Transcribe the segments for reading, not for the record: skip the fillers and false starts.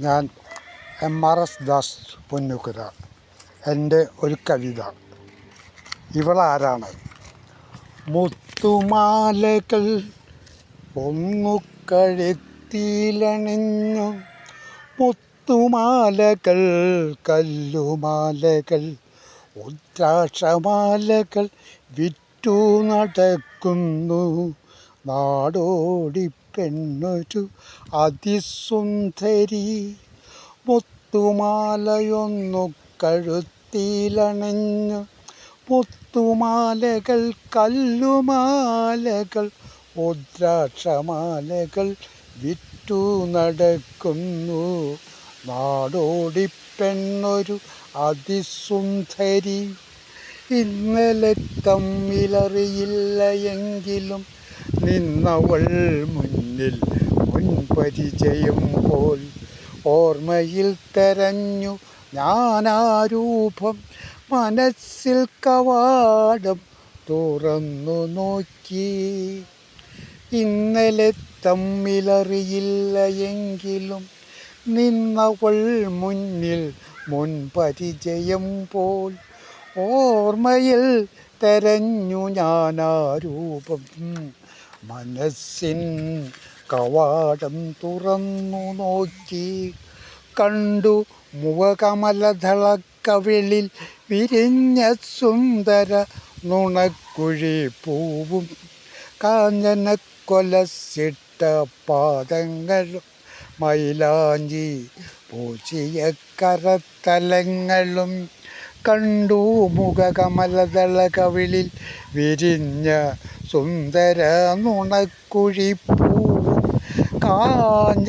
ഞാൻ MRS ദാസ് പൊന്നുക്കര. എൻ്റെ ഒരു കവിത. ഇവളാരാണ്? മുത്തുമാലകൾ ഒന്നു കഴുത്തിലണിഞ്ഞു, മുത്തുമാലകൾ കല്ലുമാലകൾ ഉദ്രാക്ഷമാലകൾ വിറ്റു നടക്കുന്നു. നാടോടി പെണ്ണൊരു അതിസുന്ദരി, മുത്തുമാലയൊന്നു കഴുത്തിലണിഞ്ഞു, മുത്തുമാലകൾ കല്ലുമാലകൾ ഉദ്രാക്ഷമാലകൾ വിറ്റു നടക്കുന്നു. നാടോടി പെണ്ണൊരു അതിസുന്ദരി. ഇന്നലെ തമ്മിലറിയില്ല എങ്കിലും നിന്നവൾ മുന്നിൽ മുൻപരിചയം പോൽ. ഓർമ്മയിൽ തെരഞ്ഞു ഞാനാ രൂപം, മനസ്സിൽ കവാടം തുറന്നു നോക്കി. ഇന്നലെ തമ്മിലറിയില്ല എങ്കിലും നിന്നവൾ മുന്നിൽ മുൻപരിചയം പോൽ. ഓർമ്മയിൽ തെരഞ്ഞു ഞാനാ രൂപം, മനസ്സിൻ കവാടം തുറന്നു നോക്കി. കണ്ടു മുഖകമലദളക്കവിളിൽ വിരിഞ്ഞ സുന്ദര നുണക്കുഴി പൂവും, കാഞ്ചനക്കൊലസിട്ട പാദങ്ങളും മൈലാഞ്ചി പൂശിയ കരത്തലങ്ങളും. കണ്ടു മുഖകമലദളകവിളിൽ വിരിഞ്ഞ സുന്ദര നുണക്കുഴി പൂവും, കാഞ്ചനക്കൊലസിട്ട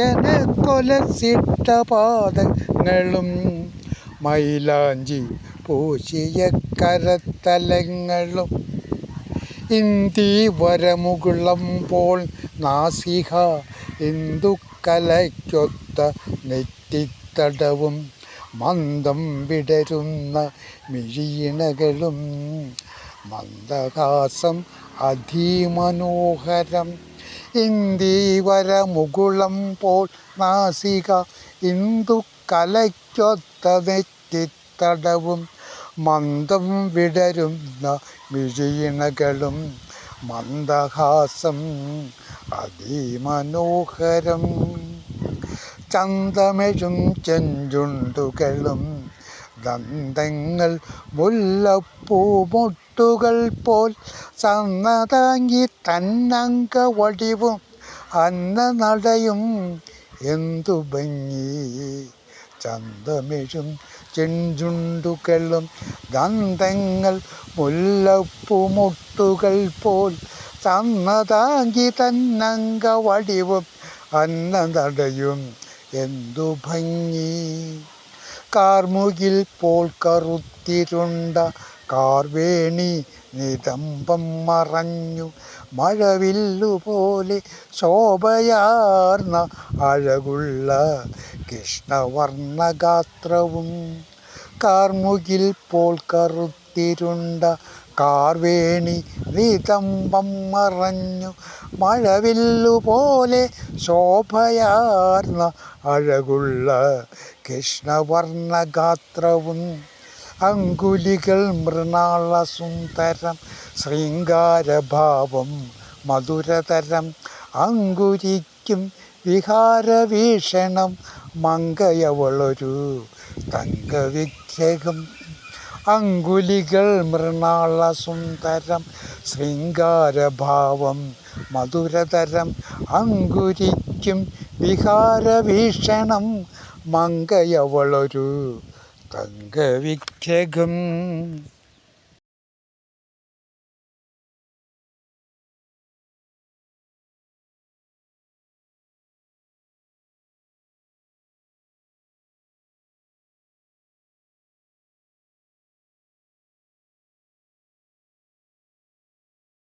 പാദങ്ങളും മൈലാഞ്ചി പൂശിയ കരത്തലങ്ങളും. ഇന്ദിവരമുകുളമ്പോൾ നാസിക ഇന്ദുക്കലയ്ക്കൊത്ത നെറ്റിത്തടവും, മന്ദം വിടരുന്ന മിഴിയിണകളും, മന്ദഹാസം അതിമനോഹരം. ഇന്ദിവരമുകുളമ്പോൾ നാസിക ഇന്ദുക്കലയ്ക്കൊത്ത നെറ്റിത്തടവും, മന്ദം വിടരുന്ന മിഴിയിണകളും, മന്ദഹാസം അതിമനോഹരം. ചന്തമെഴും ചെഞ്ചുണ്ടുകളും ദന്തങ്ങൾ മുല്ലപ്പൂമൊട്ടുകൾ പോൽ, സന്നതാങ്കി തന്നങ്കവടിവും അന്നനടയും എന്തു ഭംഗി. ചന്തമെഴും ചെഞ്ചുണ്ടുകളും ദന്തങ്ങൾ മുല്ലപ്പൂമൊട്ടുകൾ പോൽ, സന്നതാങ്കി തന്നങ്കവടിവും അന്നനടയും എന്തു ഭംഗി. കാർമുകിൽ പോൽ കറുത്തിരുണ്ട കാർവേണി നിതംബം മറഞ്ഞു, മഴവില്ലുപോലെ ശോഭയാർന്ന അഴകുള്ള കൃഷ്ണവർണ്ണഗാത്രവും. കാർമുകിൽ പോൽ കറുത്തിരുണ്ട കാർവേണി നിതംബം മറഞ്ഞു, മഴവില്ലുപോലെ ശോഭയാർന്ന അഴകുള്ള കൃഷ്ണവർണ്ണഗാത്രവും. അങ്കുലികൾ മൃണാളസുന്ദരം ശൃംഗാരഭാവം മധുരതരം, അങ്കുരിക്കും വിഹാരവീക്ഷണം മങ്കയവളൊരു തങ്കവിഗ്രഹം. അങ്കുലികൾ മൃണാളസുന്ദരം ശൃംഗാരഭാവം മധുരതരം, അങ്കുരിക്കും വിഹാരവീക്ഷണം മങ്കയവളൊരു തങ്കവിഗ്രഹം.